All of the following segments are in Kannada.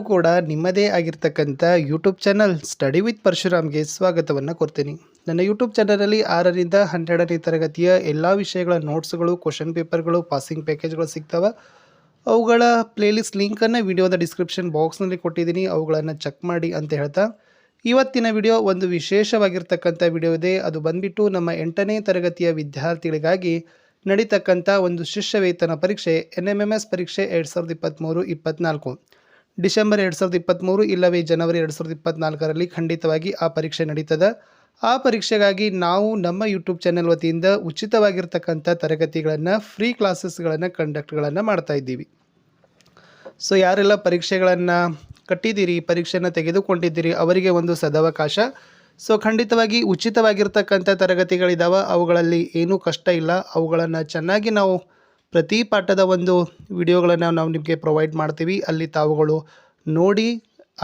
ಕೂಡ ನಿಮ್ಮದೇ ಆಗಿರ್ತಕ್ಕಂಥ ಯೂಟ್ಯೂಬ್ ಚಾನಲ್ ಸ್ಟಡಿ ವಿತ್ ಪರಶುರಾಮ್ಗೆ ಸ್ವಾಗತವನ್ನು ಕೊಡ್ತೀನಿ. ನನ್ನ ಯೂಟ್ಯೂಬ್ ಚಾನಲಲ್ಲಿ 6ರಿಂದ 12ನೇ ತರಗತಿಯ ಎಲ್ಲ ವಿಷಯಗಳ ನೋಟ್ಸ್ಗಳು, ಕ್ವಶನ್ ಪೇಪರ್ಗಳು, ಪಾಸಿಂಗ್ ಪ್ಯಾಕೇಜ್ಗಳು ಸಿಗ್ತವೆ. ಅವುಗಳ ಪ್ಲೇಲಿಸ್ಟ್ ಲಿಂಕನ್ನು ವಿಡಿಯೋದ ಡಿಸ್ಕ್ರಿಪ್ಷನ್ ಬಾಕ್ಸ್ನಲ್ಲಿ ಕೊಟ್ಟಿದ್ದೀನಿ. ಅವುಗಳನ್ನು ಚೆಕ್ ಮಾಡಿ ಅಂತ ಹೇಳ್ತಾ ಇವತ್ತಿನ ವಿಡಿಯೋ ಒಂದು ವಿಶೇಷವಾಗಿರ್ತಕ್ಕಂಥ ವಿಡಿಯೋ ಇದೆ. ಅದು ಬಂದ್ಬಿಟ್ಟು ನಮ್ಮ 8ನೇ ತರಗತಿಯ ವಿದ್ಯಾರ್ಥಿಗಳಿಗಾಗಿ ನಡೀತಕ್ಕಂಥ ಒಂದು ಶಿಷ್ಯ ವೇತನ ಪರೀಕ್ಷೆ NMMS ಪರೀಕ್ಷೆ 2023-24 ಡಿಸೆಂಬರ್ 2023 ಇಲ್ಲವೇ ಜನವರಿ 2024ರಲ್ಲಿ ಖಂಡಿತವಾಗಿ ಆ ಪರೀಕ್ಷೆ ನಡೀತದೆ. ಆ ಪರೀಕ್ಷೆಗಾಗಿ ನಾವು ನಮ್ಮ ಯೂಟ್ಯೂಬ್ ಚಾನೆಲ್ ವತಿಯಿಂದ ಉಚಿತವಾಗಿರ್ತಕ್ಕಂಥ ತರಗತಿಗಳನ್ನು, ಫ್ರೀ ಕ್ಲಾಸಸ್ಗಳನ್ನು ಕಂಡಕ್ಟ್ಗಳನ್ನು ಮಾಡ್ತಾ ಇದ್ದೀವಿ. ಸೊ ಯಾರೆಲ್ಲ ಪರೀಕ್ಷೆಗಳನ್ನು ಕಟ್ಟಿದ್ದೀರಿ, ಪರೀಕ್ಷೆಯನ್ನು ತೆಗೆದುಕೊಂಡಿದ್ದೀರಿ, ಅವರಿಗೆ ಒಂದು ಸದವಕಾಶ. ಸೊ ಖಂಡಿತವಾಗಿ ಉಚಿತವಾಗಿರ್ತಕ್ಕಂಥ ತರಗತಿಗಳಿದ್ದಾವೆ. ಅವುಗಳಲ್ಲಿ ಏನೂ ಕಷ್ಟ ಇಲ್ಲ. ಅವುಗಳನ್ನು ಚೆನ್ನಾಗಿ ನಾವು ಪ್ರತಿ ಪಾಠದ ಒಂದು ವಿಡಿಯೋಗಳನ್ನು ನಾವು ನಿಮಗೆ ಪ್ರೊವೈಡ್ ಮಾಡ್ತೀವಿ. ಅಲ್ಲಿ ತಾವುಗಳು ನೋಡಿ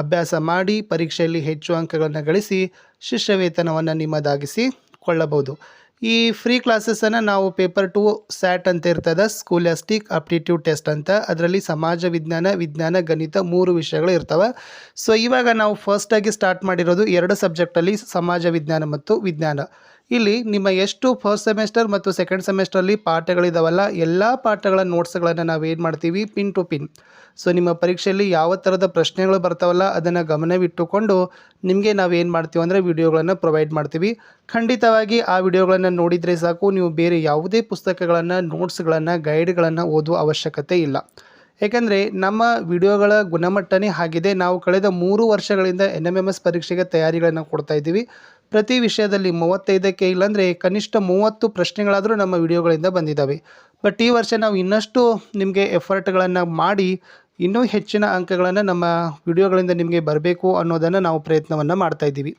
ಅಭ್ಯಾಸ ಮಾಡಿ ಪರೀಕ್ಷೆಯಲ್ಲಿ ಹೆಚ್ಚು ಅಂಕಗಳನ್ನು ಗಳಿಸಿ ಶಿಷ್ಯ ವೇತನವನ್ನು ನಿಮ್ಮದಾಗಿಸಿಕೊಳ್ಳಬಹುದು. ಈ ಫ್ರೀ ಕ್ಲಾಸಸನ್ನು ನಾವು ಪೇಪರ್ 2 SAT ಅಂತ ಇರ್ತದೆ, ಸ್ಕೂಲಾಸ್ಟಿಕ್ ಆಪ್ಟಿಟ್ಯೂಡ್ ಟೆಸ್ಟ್ ಅಂತ. ಅದರಲ್ಲಿ ಸಮಾಜ ವಿಜ್ಞಾನ, ಗಣಿತ 3 ವಿಷಯಗಳು ಇರ್ತವೆ. ಸೊ ಇವಾಗ ನಾವು ಫಸ್ಟಾಗಿ ಸ್ಟಾರ್ಟ್ ಮಾಡಿರೋದು 2 ಸಬ್ಜೆಕ್ಟಲ್ಲಿ ಸಮಾಜ ವಿಜ್ಞಾನ ಮತ್ತು ವಿಜ್ಞಾನ. ಇಲ್ಲಿ ನಿಮ್ಮ ಎಷ್ಟು ಫಸ್ಟ್ ಸೆಮೆಸ್ಟರ್ ಮತ್ತು ಸೆಕೆಂಡ್ ಸೆಮೆಸ್ಟ್ರಲ್ಲಿ ಪಾಠಗಳಿದಾವಲ್ಲ, ಎಲ್ಲ ಪಾಠಗಳ ನೋಟ್ಸ್ಗಳನ್ನು ನಾವೇನು ಮಾಡ್ತೀವಿ, ಪಿನ್ ಟು ಪಿನ್. ಸೊ ನಿಮ್ಮ ಪರೀಕ್ಷೆಯಲ್ಲಿ ಯಾವ ಥರದ ಪ್ರಶ್ನೆಗಳು ಬರ್ತಾವಲ್ಲ ಅದನ್ನು ಗಮನವಿಟ್ಟುಕೊಂಡು ನಿಮಗೆ ನಾವೇನು ಮಾಡ್ತೀವಿ ಅಂದರೆ ವಿಡಿಯೋಗಳನ್ನು ಪ್ರೊವೈಡ್ ಮಾಡ್ತೀವಿ. ಖಂಡಿತವಾಗಿ ಆ ವಿಡಿಯೋಗಳನ್ನು ನೋಡಿದರೆ ಸಾಕು, ನೀವು ಬೇರೆ ಯಾವುದೇ ಪುಸ್ತಕಗಳನ್ನು, ನೋಟ್ಸ್ಗಳನ್ನು, ಗೈಡ್ಗಳನ್ನು ಓದುವ ಅವಶ್ಯಕತೆ ಇಲ್ಲ. ಏಕೆಂದರೆ ನಮ್ಮ ವಿಡಿಯೋಗಳ ಗುಣಮಟ್ಟನೇ ಆಗಿದೆ. ನಾವು ಕಳೆದ 3 ವರ್ಷಗಳಿಂದ NMMS ಪರೀಕ್ಷೆಗೆ ತಯಾರಿಗಳನ್ನು ಕೊಡ್ತಾ ಇದ್ದೀವಿ. ಪ್ರತಿ ವಿಷಯದಲ್ಲಿ 35ಕ್ಕೆ ಇಲ್ಲಾಂದರೆ ಕನಿಷ್ಠ 30 ಪ್ರಶ್ನೆಗಳಾದರೂ ನಮ್ಮ ವಿಡಿಯೋಗಳಿಂದ ಬಂದಿದ್ದಾವೆ. ಬಟ್ ಈ ವರ್ಷ ನಾವು ಇನ್ನಷ್ಟು ನಿಮಗೆ ಎಫರ್ಟ್ಗಳನ್ನು ಮಾಡಿ ಇನ್ನೂ ಹೆಚ್ಚಿನ ಅಂಕಗಳನ್ನು ನಮ್ಮ ವಿಡಿಯೋಗಳಿಂದ ನಿಮಗೆ ಬರಬೇಕು ಅನ್ನೋದನ್ನು ನಾವು ಪ್ರಯತ್ನವನ್ನು ಮಾಡ್ತಾಯಿದ್ದೀವಿ.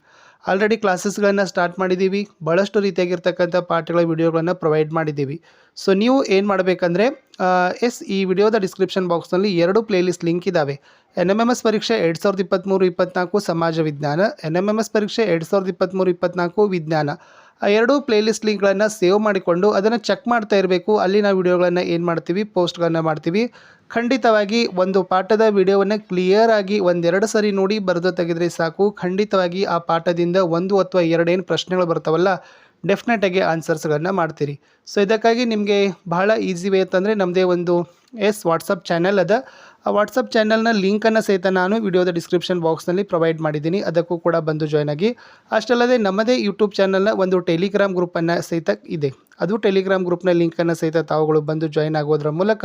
ಆಲ್ರೆಡಿ ಕ್ಲಾಸಸ್ಗಳನ್ನು ಸ್ಟಾರ್ಟ್ ಮಾಡಿದ್ದೀವಿ. ಭಾಳಷ್ಟು ರೀತಿಯಾಗಿರ್ತಕ್ಕಂಥ ಪಾಠಗಳ ವಿಡಿಯೋಗಳನ್ನು ಪ್ರೊವೈಡ್ ಮಾಡಿದ್ದೀವಿ. ಸೊ ನೀವು ಏನು ಮಾಡಬೇಕಂದ್ರೆ ಈ ವಿಡಿಯೋದ ಡಿಸ್ಕ್ರಿಪ್ಷನ್ ಬಾಕ್ಸ್ನಲ್ಲಿ 2 ಪ್ಲೇಲಿಸ್ಟ್ ಲಿಂಕ್ ಇದ್ದಾವೆ. NMMS ಪರೀಕ್ಷೆ 2023-24 ಸಮಾಜ ವಿಜ್ಞಾನ, NMMS ಪರೀಕ್ಷೆ 2023-24 ವಿಜ್ಞಾನ. ಆ 2 ಪ್ಲೇಲಿಸ್ಟ್ ಲಿಂಕ್ಗಳನ್ನು ಸೇವ್ ಮಾಡಿಕೊಂಡು ಅದನ್ನು ಚೆಕ್ ಮಾಡ್ತಾ ಇರಬೇಕು. ಅಲ್ಲಿ ನಾವು ವಿಡಿಯೋಗಳನ್ನು ಏನು ಮಾಡ್ತೀವಿ, ಪೋಸ್ಟ್ಗಳನ್ನು ಮಾಡ್ತೀವಿ. ಖಂಡಿತವಾಗಿ ಒಂದು ಪಾಠದ ವಿಡಿಯೋವನ್ನು ಕ್ಲಿಯರ್ ಆಗಿ 1-2 ಸರಿ ನೋಡಿ ಬರೆದು ತೆಗೆದರೆ ಸಾಕು. ಖಂಡಿತವಾಗಿ ಆ ಪಾಠದಿಂದ 1 ಅಥವಾ 2 ಏನು ಪ್ರಶ್ನೆಗಳು ಬರ್ತಾವಲ್ಲ, ಡೆಫಿನೆಟಾಗಿ ಆನ್ಸರ್ಸ್ಗಳನ್ನು ಮಾಡ್ತೀರಿ. ಸೊ ಇದಕ್ಕಾಗಿ ನಿಮಗೆ ಬಹಳ ಈಸಿ ವೇ ಅಂತಂದರೆ ನಮ್ಮದೇ ಒಂದು ವಾಟ್ಸಪ್ ಚಾನೆಲ್ ಅದ. ಆ ವಾಟ್ಸಪ್ ಚಾನಲ್ನ ಲಿಂಕನ್ನು ಸಹಿತ ನಾನು ವಿಡಿಯೋದ ಡಿಸ್ಕ್ರಿಪ್ಷನ್ ಬಾಕ್ಸ್ನಲ್ಲಿ ಪ್ರೊವೈಡ್ ಮಾಡಿದ್ದೀನಿ. ಅದಕ್ಕೂ ಕೂಡ ಬಂದು ಜಾಯ್ನ್ ಆಗಿ. ಅಷ್ಟಲ್ಲದೆ ನಮ್ಮದೇ ಯೂಟ್ಯೂಬ್ ಚಾನಲ್ನ ಒಂದು ಟೆಲಿಗ್ರಾಮ್ ಗ್ರೂಪನ್ನು ಸಹಿತ ಇದೆ. ಅದು ಟೆಲಿಗ್ರಾಮ್ ಗ್ರೂಪ್ನ ಲಿಂಕನ್ನು ಸಹಿತ ತಾವುಗಳು ಬಂದು ಜಾಯ್ನ್ ಆಗೋದ್ರ ಮೂಲಕ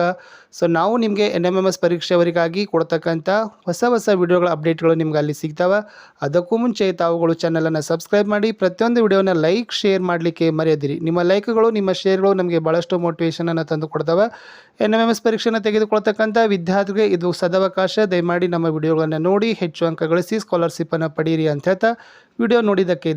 ಸೊ ನಾವು ನಿಮಗೆ NMMS ಪರೀಕ್ಷೆಯವರಿಗಾಗಿ ಕೊಡ್ತಕ್ಕಂಥ ಹೊಸ ವಿಡಿಯೋಗಳ ಅಪ್ಡೇಟ್ಗಳು ನಿಮ್ಗೆ ಅಲ್ಲಿ ಸಿಗ್ತಾವೆ. ಅದಕ್ಕೂ ಮುಂಚೆ ತಾವುಗಳು ಚಾನಲನ್ನು ಸಬ್ಸ್ಕ್ರೈಬ್ ಮಾಡಿ, ಪ್ರತಿಯೊಂದು ವಿಡಿಯೋನ ಲೈಕ್, ಶೇರ್ ಮಾಡಲಿಕ್ಕೆ ಮರೆಯದಿರಿ. ನಿಮ್ಮ ಲೈಕ್ಗಳು, ನಿಮ್ಮ ಶೇರ್ಗಳು ನಮಗೆ ಭಾಳಷ್ಟು ಮೋಟಿವೇಶನನ್ನು ತಂದು ಕೊಡ್ತವೆ. NMMS ಪರೀಕ್ಷೆಯನ್ನು ತೆಗೆದುಕೊಳ್ತಕ್ಕಂಥ ವಿದ್ಯಾರ್ಥಿಗಳಿಗೆ ಇದು ಸದವಕಾಶ. ದಯಮಾಡಿ ನಮ್ಮ ವಿಡಿಯೋಗಳನ್ನು ನೋಡಿ ಹೆಚ್ಚು ಅಂಕ ಗಳಿಸಿ ಸ್ಕಾಲರ್ಶಿಪ್ಪನ್ನು ಪಡೀರಿ ಅಂತ ಹೇಳ್ತಾ ವಿಡಿಯೋ ನೋಡಿದ್ದಕ್ಕೆ